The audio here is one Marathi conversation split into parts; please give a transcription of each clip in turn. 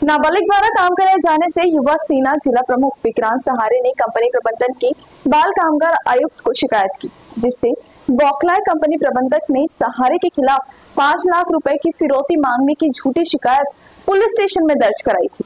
नाबालिग द्वारा काम कराए जाने से युवा सेना जिला प्रमुख विक्रांत सहारे ने कंपनी प्रबंधन के बाल कामगार आयुक्त को शिकायत की, जिससे बौखलाए कंपनी प्रबंधक ने सहारे के खिलाफ 5 लाख रुपए की फिरौती मांगने की झूठी शिकायत पुलिस स्टेशन में दर्ज कराई थी।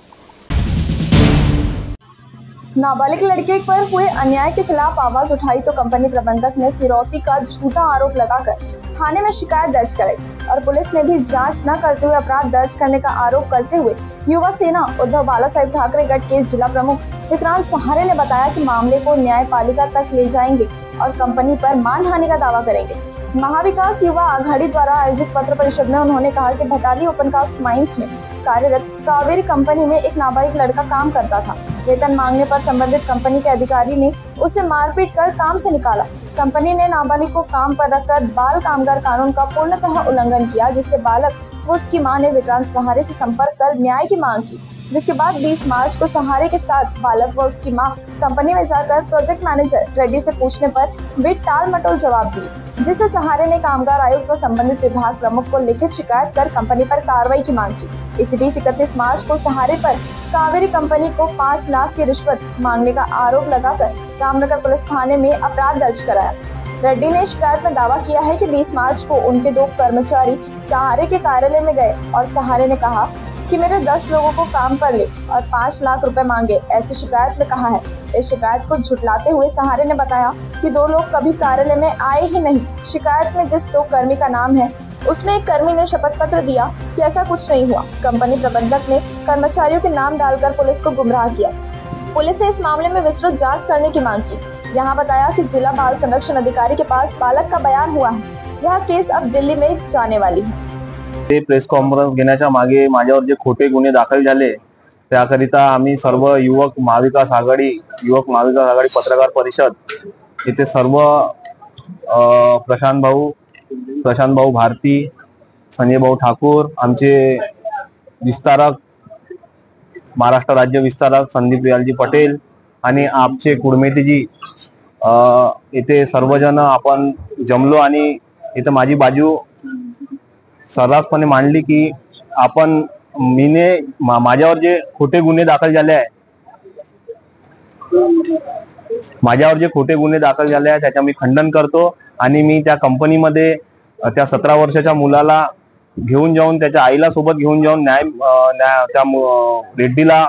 नाबालिग लड़के पर हुए अन्याय के खिलाफ आवाज उठाई तो कंपनी प्रबंधक ने फिरौती का झूठा आरोप लगाकर थाने में शिकायत दर्ज कराई और पुलिस ने भी जांच न करते हुए अपराध दर्ज करने का आरोप करते हुए युवा सेना उद्धव बाला साहेब ठाकरे गढ़ के जिला प्रमुख विक्रांत सहारे ने बताया कि मामले को न्यायपालिका तक ले जाएंगे और कंपनी पर मानहानि का दावा करेंगे। महाविकास युवा आघाड़ी द्वारा आयोजित पत्र परिषद में उन्होंने कहा कि भटाली ओपनकास्ट माइंस में कार्यरत कावेरी कंपनी में एक नाबालिग लड़का काम करता था। वेतन मांगने पर संबंधित कंपनी के अधिकारी ने उसे मारपीट कर काम से निकाला। कंपनी ने नाबालिग को काम पर रखकर बाल कामगार कानून का पूर्णतः उल्लंघन किया, जिससे बालक व उसकी मां ने विक्रांत सहारे से संपर्क कर न्याय की मांग की। जिसके बाद 20 मार्च को सहारे के साथ बालक व उसकी मां कंपनी में जाकर प्रोजेक्ट मैनेजर रेड्डी से पूछने पर वे टाल मटोल जवाब दिए, जिससे सहारे ने कामगार आयुक्त व संबंधित विभाग प्रमुख को लिखित शिकायत कर कंपनी पर कार्रवाई की मांग की। इसी बीच 31 मार्च को सहारे पर कावेरी कंपनी को 5 लाख की रिश्वत मांगने का आरोप लगाकर रामनगर पुलिस थाने में अपराध दर्ज कराया। रेड्डी ने शिकायत में दावा किया है कि 20 मार्च को उनके 2 कर्मचारी सहारे के कार्यालय में गए और सहारे ने कहा कि मेरे 10 लोगों को काम पर ले और 5 लाख रुपए मांगे, ऐसी शिकायत में कहा है। इस शिकायत को झुटलाते हुए सहारे ने बताया कि 2 लोग कभी कार्यालय में आए ही नहीं। शिकायत में जिस 2 कर्मी का नाम है उसमें एक कर्मी ने शपथ पत्र दिया कि ऐसा कुछ नहीं हुआ। कंपनी प्रबंधक ने कर्मचारियों के नाम डालकर पुलिस को गुमराह किया। पुलिस ने इस मामले में विस्तृत जांच करने की मांग की। यहाँ बताया कि जिला बाल संरक्षण अधिकारी के पास बालक का बयान हुआ है। यह केस अब दिल्ली में जाने वाली है। ते प्रेस कॉन्फरन्स घेण्याच्या मागे माझ्यावर जे खोटे गुन्हे दाखल झाले त्याकरिता आम्ही सर्व महाविकास आघाडी पत्रकार परिषद इथे सर्व प्रशांत भाऊ भारती, संजय भाऊ ठाकूर, आमचे विस्तारक महाराष्ट्र राज्य विस्तारक संदीप रियालजी पटेल आणि आपचे कुडमेटीजी इथे सर्वजण आपण जमलो आणि इथे माझी बाजू सर्रासपणे मांडली की आपण माझ्यावर जे खोटे गुन्हे दाखल झाले आहे त्याचा मी खंडन करतो आणि मी त्या कंपनीमध्ये त्या 17 वर्षाच्या मुलाला घेऊन जाऊन त्याच्या आईला सोबत घेऊन जाऊन त्या रेड्डीला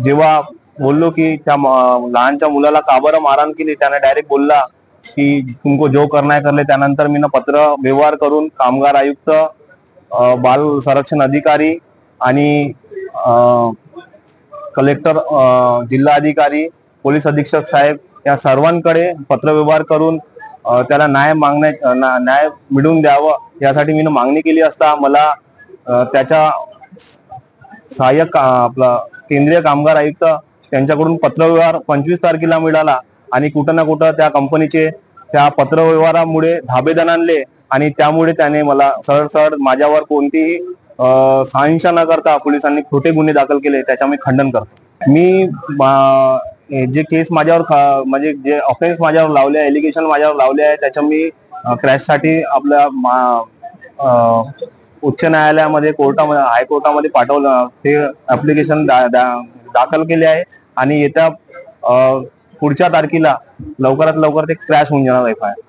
जेव्हा बोललो की त्या लहानच्या मुलाला का बरं मारहाण केली, त्याने डायरेक्ट बोलला की तुमको जो करना है कर ले। त्यानंतर मी पत्र व्यवहार करून कामगार आयुक्त, बाल संरक्षण अधिकारी आणि कलेक्टर, जिल्हा अधिकारी, पोलीस अधीक्षक साहेब या सर्वांकडे पत्र व्यवहार करून त्याला न्याय मिळवून द्यावं यासाठी मी मागणी केली असता मला त्याच्या सहाय्यक आपला केंद्रीय कामगार आयुक्त त्यांच्याकडून पत्रव्यवहार 25 तारखेला मिळाला आणि कुठं ना कुठं त्या कंपनीचे त्या पत्रव्यवहारामुळे धाबेदन आणले आणि त्यामुळे त्याने मला सरळ माझ्यावर कोणतीही सहायता न करता पोलिसांनी खोटे गुन्हे दाखल केले, त्याचा मी खंडन करतो। मी जे केस माझ्यावर म्हणजे जे ऑफेन्स माझ्यावर लावले, एलिगेशन माझ्यावर लावले आहे त्याच्या मी क्रॅशसाठी आपल्या उच्च न्यायालयामध्ये हायकोर्टामध्ये पाठवलं, ते ऍप्लिकेशन दाखल केले आहे आणि येत्या पुढच्या तारखेला लवकरात लवकर ते क्रॅश होऊन जाणार आहे।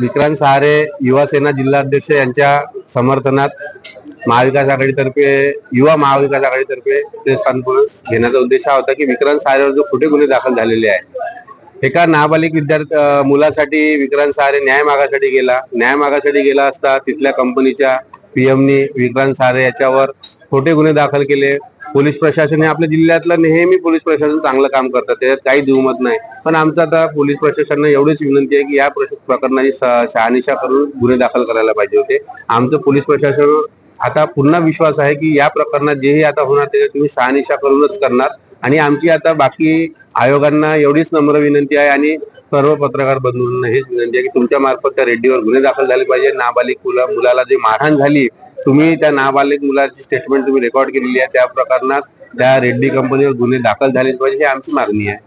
विक्रांत सहारे युवा सेना जिल्हाध्यक्ष यांच्या समर्थनात युवा महाविकास आघाडीतर्फे प्रेस कॉन्फरन्स घेण्याचा उद्देश हा होता की विक्रांत सहारेवर जो खोटे गुन्हे दाखल झालेले आहेत, एका नाबालिग मुलासाठी विक्रांत सहारे न्याय मागासाठी गेला असता तिथल्या कंपनीच्या पीएमनी विक्रांत सहारे याच्यावर खोटे गुन्हे दाखल केले। पोलीस प्रशासन हे आपल्या जिल्ह्यातलं नेहमी पोलीस प्रशासन चांगलं काम करतात, त्याच्यात काही दुमत नाही, पण आमचं आता पोलीस प्रशासनाला एवढीच विनंती आहे की या प्रकरणाची शहानिशा करून गुन्हे दाखल करायला पाहिजे होते। आमचं पोलीस प्रशासन आता पूर्ण विश्वास आहे की या प्रकरणात जेही आता होणार त्याच्यात तुम्ही शहानिशा करूनच करणार आणि आमची आता बाकी आयोगांना एवढीच नम्र विनंती आहे आणि सर्व पत्रकार बंधूंना हेच विनंती आहे की तुमच्या मार्फत त्या रेड्डीवर गुन्हे दाखल झाले पाहिजे। नाबालिग मुलाला जे मारहाण झाली, तुम्ही त्या नाबालिग मुलाची स्टेटमेंट तुम्ही रेकॉर्ड केलेली आहे, त्या प्रकरणात त्या रेड्डी कंपनीवर गुन्हे दाखल झाले पाहिजे ही आमची मागणी आहे।